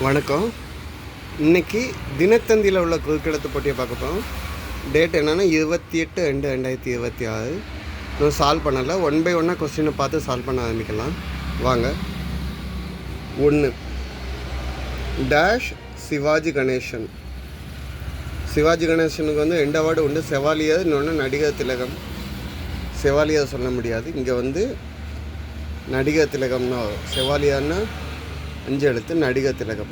வணக்கம். இன்றைக்கி தினத்தந்தியில் உள்ள குறுக்கெழுத்து போட்டியை பார்க்க போகிறோம். டேட் என்னென்னா 28/2/2026. இன்னும் சால்வ் பண்ணலை. 1 by 1 கொஸ்டினை பார்த்து சால்வ் பண்ண ஆரம்பிக்கலாம். வாங்க. 1 டேஷ் சிவாஜி கணேசன். சிவாஜி கணேசனுக்கு வந்து 2 அவார்டு உண்டு. செவாலியர், இன்னொன்று நடிகர் திலகம். செவாலியர் சொல்ல முடியாது, இங்கே வந்து நடிகர் திலகம்னு வரும். செவாலியர்னா 5 எழுத்து, நடிகர் திலகம்.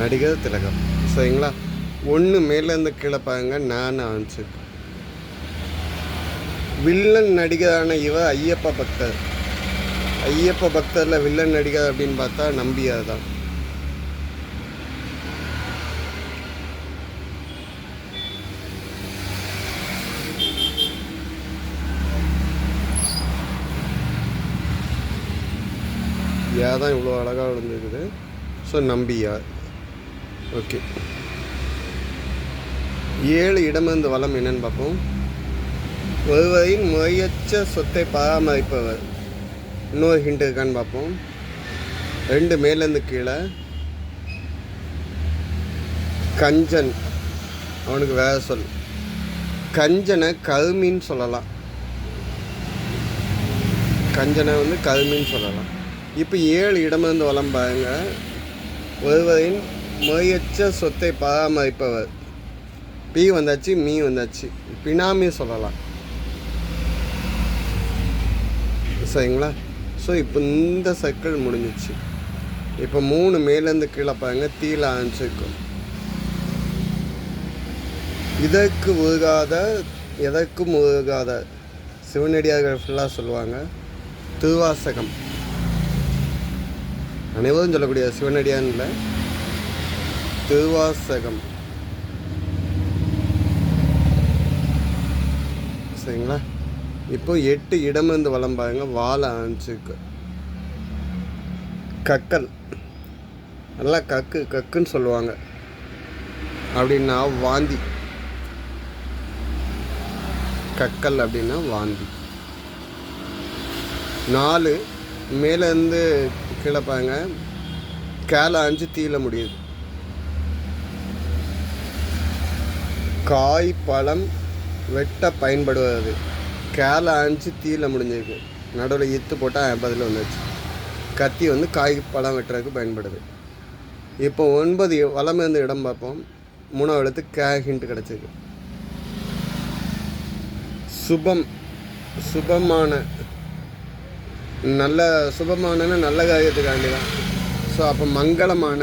நடிகர் திலகம். சரிங்களா? 1 மேலேருந்து கீழே பாருங்க. நான் ஆன்சர். வில்லன் நடிகரான இவர் ஐயப்ப பக்தர். ஐயப்ப பக்தரில் வில்லன் நடிகர் அப்படின்னு பார்த்தா நம்பியார் தான். யார் தான் இவ்வளோ அழகாக விழுந்துருக்குது. ஸோ நம்பியார். ஓகே. 7 இடமிருந்து வளம் என்னன்னு பார்ப்போம். ஒருவரின் முறையற்ற சொத்தை பராமரிப்பவர். இன்னொரு ஹிண்ட் இருக்கான்னு பார்ப்போம். 2 மேலேருந்து கீழே. கஞ்சன், அவனுக்கு வேற சொல். கஞ்சனை கருமின்னு சொல்லலாம். கஞ்சனை வந்து கருமின்னு சொல்லலாம். இப்போ 7 இடமிருந்து வளம் பாருங்க. ஒருவரின் முறையற்ற சொத்தை பராமரிப்பவர். பி வந்தாச்சு, மீ வந்தாச்சு. பினாமி சொல்லலாம். சரிங்களா? ஸோ இப்போ இந்த சர்க்கிள் முடிஞ்சிச்சு. இப்போ 3 மேலேருந்து கீழே பாருங்க. தீல ஆரம்பிச்சிருக்கும். இதற்கு உருகாத, எதற்கும் உருகாத சிவனடியார்கள் ஃபுல்லாக சொல்லுவாங்க. திருவாசகம். அனைவரும் சொல்லக்கூடிய சிவனடியான் இல்லை, திருவாசகம். சரிங்களா? இப்போ 8 இடமிருந்து வளம் பாருங்க. வாழை ஆரம்பிச்சிருக்கு. கக்கல். நல்லா கக்குன்னு சொல்லுவாங்க. அப்படின்னா வாந்தி. கக்கல் அப்படின்னா வாந்தி. 4 மேலேருந்து கீழே பாருங்க. கேல 5 தீல முடியுது. காய் பழம் வெட்ட பயன்படுவது. கேல 5 தீல முடிஞ்சிருக்கு. நடுவில் இத்து போட்டால் பதில் வந்துச்சு. கத்தி வந்து காய் பழம் வெட்டுறதுக்கு பயன்படுது. இப்போ 9 வளம் இருந்து இடம் பார்ப்போம். 3ஆவது எழுத்து ஹிண்ட் கிடச்சிருக்கு. சுபம். சுபமான, நல்ல சுபமானன்னா நல்ல காரியத்துக்காண்டி தான். ஸோ அப்போ மங்களமான,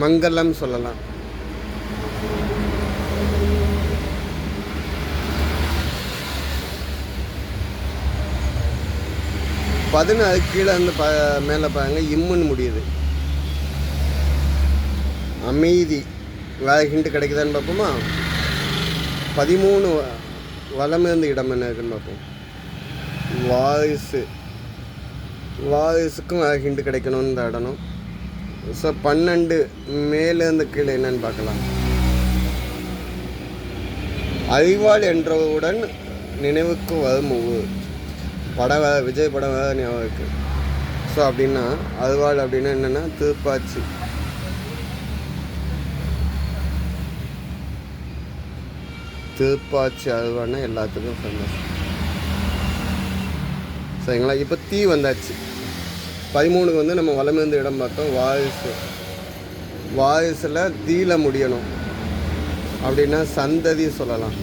மங்களம் சொல்லலாம். அது கீழே வந்து மேலே பாருங்க. இம்முன்னு முடியுது. அமைதி. வேற ஹிண்ட் கிடைக்குதான்னு பார்ப்போமா? 13 வளம் இருந்து இடம் என்ன இருக்குன்னு பார்ப்போம். வாரிசு. வாரிசுக்கும் ஹிண்ட் கிடைக்கணும்னு தாடணும். ஸோ 12 மேலேருந்து கீழே என்னன்னு பார்க்கலாம். அறிவாள் என்றவுடன் நினைவுக்கு வரும் படம் வேறு, விஜய் படம் வேறு ஞாபகம் இருக்குது. ஸோ அப்படின்னா அறிவாள் அப்படின்னா என்னென்னா திருப்பாச்சி. திருப்பாச்சி அருவானா எல்லாத்துக்கும் ஃபேமஸ். சரிங்களா? இப்போ தீ வந்தாச்சு. 13க்கு வந்து நம்ம வளமிருந்து இடம் பார்த்தோம். வாரிசு. வாரிசில் தீல முடியணும் அப்படின்னா சந்ததி சொல்லலாம்.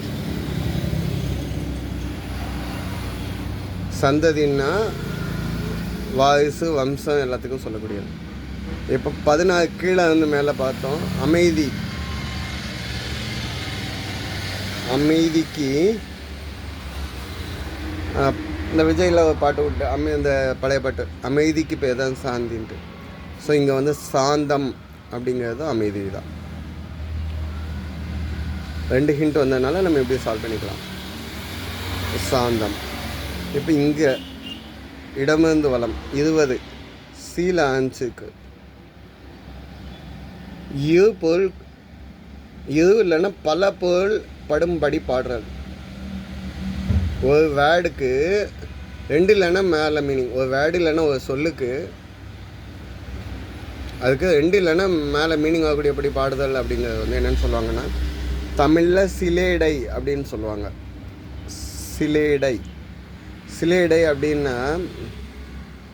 சந்ததின்னா வாரிசு, வம்சம் எல்லாத்துக்கும் சொல்லக்கூடியது. இப்போ 14 கீழே வந்து மேலே பார்த்தோம். அமைதி. அமைதிக்கு இந்த விஜயில் ஒரு பாட்டு விட்டு இந்த பழைய பாட்டு அமைதிக்கு பேர் தான் சாந்தின்ட்டு. ஸோ இங்கே வந்து சாந்தம் அப்படிங்கிறது அமைதி தான். 2 ஹிண்ட் வந்ததுனால நம்ம எப்படி சால்வ் பண்ணிக்கலாம். சாந்தம். இப்போ இங்கே இடமிருந்து வளம் 20 சீல ஆன்ஸுக்கு இரு பொருள், இரு இல்லைன்னா பல பொருள் படும்படி பாடுறது. ஒரு வேர்டுக்கு 2 இல்லைன்னா மேலே மீனிங். ஒரு வேர்டு இல்லைன்னா ஒரு சொல்லுக்கு அதுக்கு 2 இல்லைன்னா மேலே மீனிங் ஆகக்கூடிய எப்படி பாடுதல் அப்படிங்கிறது வந்து என்னென்னு சொல்லுவாங்கன்னா, தமிழில் சிலேடை அப்படின்னு சொல்லுவாங்க. சிலேடை அப்படின்னா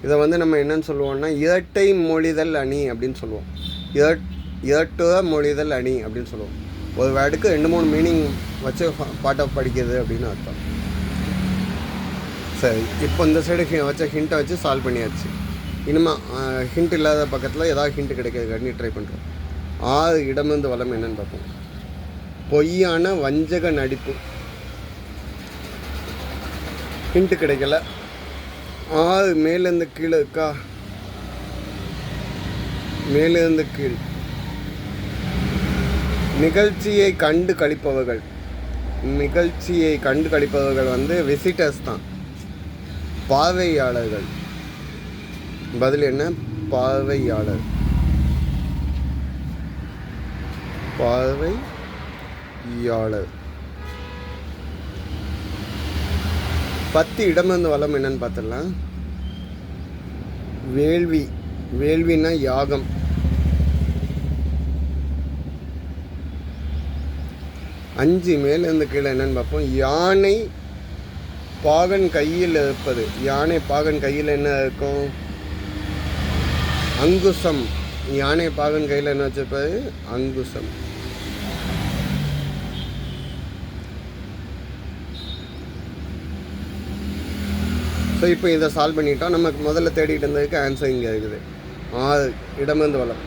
இதை வந்து நம்ம என்னென்னு சொல்லுவோம்னா இரட்டை மொழிதல் அணி அப்படின்னு சொல்லுவோம். இரட்டுவ மொழிதல் அணி அப்படின்னு சொல்லுவோம். ஒரு வேர்டுக்கு 2-3 மீனிங் வச்சு பாட்டை படிக்கிறது அப்படின்னு அர்த்தம். சரி, இப்போ இந்த சைடு வச்ச ஹிண்ட்டை வச்சு சால்வ் பண்ணியாச்சு. இனிமேல் ஹிண்ட் இல்லாத பக்கத்தில் ஏதாவது ஹிண்ட் கிடைக்கிறதுக்காண்டி ட்ரை பண்ணுறோம். 6 இடமிருந்து வளம் என்னென்னு பார்ப்போம். பொய்யான வஞ்சக நடிப்பு. ஹிண்ட்டு கிடைக்கல. 6 மேலேருந்து கீழே இருக்கா? மேலேருந்து கீழ். நிகழ்ச்சியை கண்டு கழிப்பவர்கள். நிகழ்ச்சியை கண்டு கழிப்பவர்கள் வந்து விசிட்டர்ஸ் தான், பார்வையாளர்கள். பதில் என்ன? பார்வையாளர். பார்வையாளர். 10 இடமிருந்து வளம் என்னன்னு பார்த்துடலாம். வேள்வி. வேள்வின்னா யாகம். அஞ்சு மேலேருந்து கீழே என்னன்னு பார்ப்போம். யானை பாகன் கையில் இருப்பது. யானை பாகன் கையில் என்ன இருக்கும்? அங்குசம். யானை பாகன் கையில் என்ன வச்சிருப்பது? அங்குசம். ஸோ இப்போ இதை சால்வ் பண்ணிட்டோம். நமக்கு முதல்ல தேடிட்டு இருந்ததுக்கு ஆன்சர் இங்கே இருக்குது. 6 இடமிருந்து வளம்.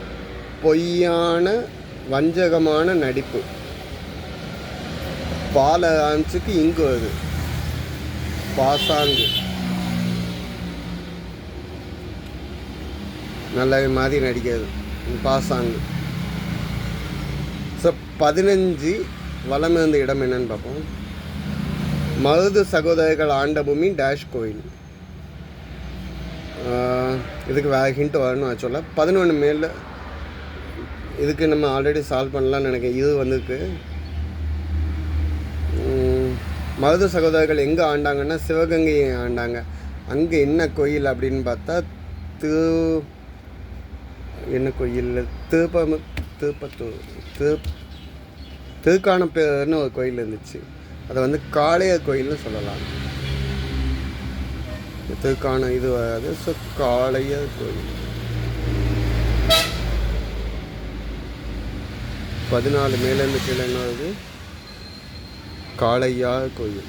பொய்யான வஞ்சகமான நடிப்பு. பால ஆன்ஸுக்கு இங்கு வருது. பாசாங்கு. நல்ல மாதிரி நடிக்கிறது பாசாங்கு. ஸோ 15 வளம் இருந்த இடம் என்னன்னு பார்ப்போம். மருது சகோதரர்கள் ஆண்ட பூமி டேஷ் கோயில். இதுக்கு வேறு ஹிண்ட் வரணும் ஆக்சுவலாக. 11 மேலே இதுக்கு நம்ம ஆல்ரெடி சால்வ் பண்ணலாம்னு நினைக்கிறேன். இது வந்துருக்கு. மருது சகோதரர்கள் எங்கே ஆண்டாங்கன்னா சிவகங்கையை ஆண்டாங்க. அங்கே என்ன கோயில் அப்படின்னு பார்த்தா என்ன கோயில்? திருக்கானப்பேர்னு ஒரு கோயில் இருந்துச்சு. அதை வந்து காளையர் கோயில்னு சொல்லலாம். திருக்கான இது வராது. ஸோ காளையர் கோயில். 14 மேலேருந்து கீழே என்ன வருது? காளையார் கோயில்.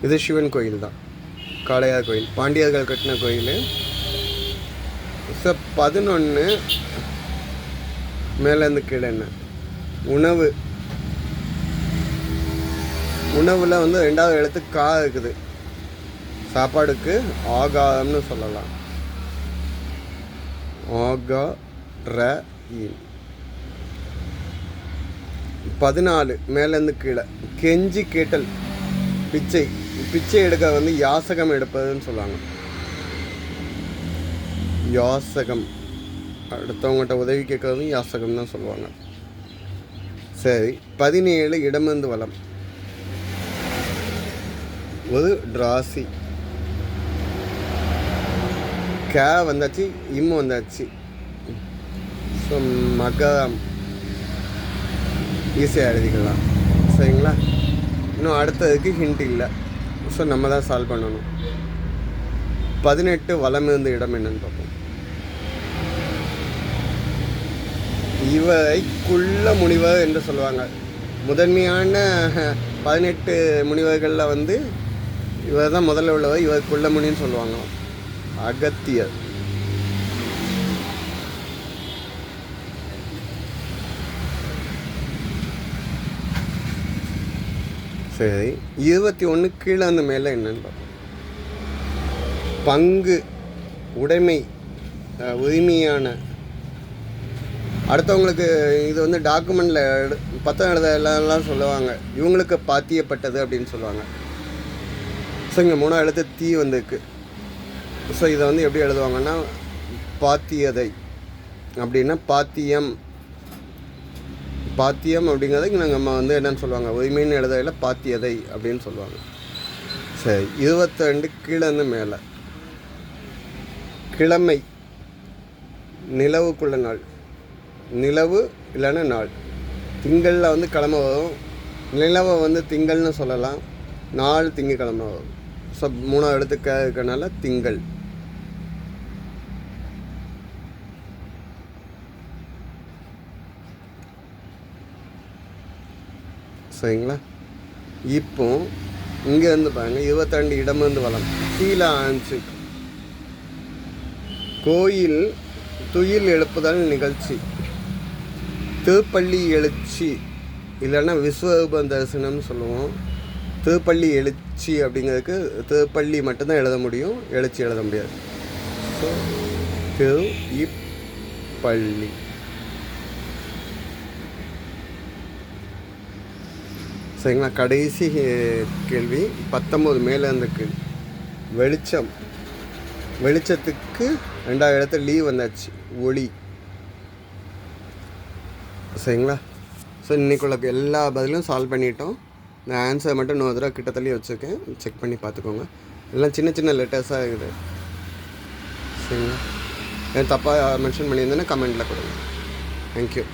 இது சிவன் கோயில் தான். காளையார் கோயில் பாண்டியர்கள் கட்டின கோயில். ஸோ 11 மேலேருந்து கீழே என்ன? உணவு. உணவில் வந்து 2வது எழுத்து கா இருக்குது. சாப்பாடுக்கு ஆகாரம்னு சொல்லலாம். ஆகா ர. 14 மேலேருந்து கீழே கெஞ்சி கேட்டல். பிச்சை. பிச்சை எடுக்க வந்து யாசகம் எடுப்பதுன்னு சொல்லுவாங்க. யாசகம். அடுத்தவங்கள்ட்ட உதவி கேட்கறது யாசகம் தான் சொல்லுவாங்க. சரி, 17 இடமிருந்து வளம். ஒரு டிராசி. கே வந்தாச்சு, இம் வந்தாச்சு. ஸோ மகரம் ஈஸியாக எழுதிக்கலாம். சரிங்களா? இன்னும் அடுத்ததுக்கு ஹிண்ட் இல்லை. ஸோ நம்ம தான் சால்வ் பண்ணணும். 18 வளம் இருந்த இடம் என்னன்னு பார்ப்போம். இவரை குள்ள முனிவர் என்று சொல்லுவாங்க. முதன்மையான 18 முனிவர்களில் வந்து இவர் தான் முதல்ல உள்ளவர். இவர் குள்ள முனின்னு சொல்லுவாங்க. அகத்தியர். சரி, 21 கீழே அந்த மேலே என்னன்னு பார்ப்போம். பங்கு. உடைமை. உரிமையான. அடுத்தவங்களுக்கு இது வந்து டாக்குமெண்ட்டில் பத்திரம் எழுதலாம் சொல்லுவாங்க. இவங்களுக்கு பாத்தியப்பட்டது அப்படின்னு சொல்லுவாங்க. ஸோ இங்கே 3 எழுத்து தீ வந்துருக்கு. ஸோ இதை வந்து எப்படி எழுதுவாங்கன்னா பாத்தியதை அப்படின்னா பாத்தியம். பாத்தியம் அப்படிங்கிறதுக்கு நம்ம வந்து என்னென்னு சொல்லுவாங்க, உரிமைன்னு எழுதையில் பாத்தியதை அப்படின்னு சொல்லுவாங்க. சரி, 22 கீழேருந்து மேலே. கிழமை, நிலவுக்குள்ள நாள். நிலவு இல்லைன்னா நாள். திங்களில் வந்து கிழமை வரும். நிலவை வந்து திங்கள்னு சொல்லலாம். நாள் திங்கக்கிழமை வரும். ஸோ 3 எழுத்துக்க இருக்கனால திங்கள். சரிங்களா? இப்போ இங்கேருந்து பாருங்கள், 22 இடமிருந்து வளம். கீழே ஆஞ்சு கோயில் துயில் எழுப்புதல் நிகழ்ச்சி. திருப்பள்ளி எழுச்சி இல்லைன்னா விஸ்வரூப தரிசனம்னு சொல்லுவோம். திருப்பள்ளி எழுச்சி அப்படிங்கிறதுக்கு திருப்பள்ளி மட்டும்தான் எழுத முடியும், எழுச்சி எழுத முடியாது. ஸோ திரு இப்பள்ளி. சரிங்களா? கடைசி கேள்வி 19 மேலே இருந்த கேள்வி. வெளிச்சம். வெளிச்சத்துக்கு 2வது இடத்துல லீவ் வந்தாச்சு, ஒளி. சரிங்களா? ஸோ இன்றைக்குள்ள எல்லா பதிலும் சால்வ் பண்ணிட்டோம். இந்த ஆன்சர் மட்டும் இன்னொரு தடவை கிட்டத்தள்ளி வச்சுருக்கேன், செக் பண்ணி பார்த்துக்கோங்க. எல்லாம் சின்ன சின்ன லெட்டர்ஸாக இருக்குது. சரிங்களா? தப்பாக மென்ஷன் பண்ணியிருந்தேன்னா கமெண்ட்டில் கொடுங்க. தேங்க்யூ.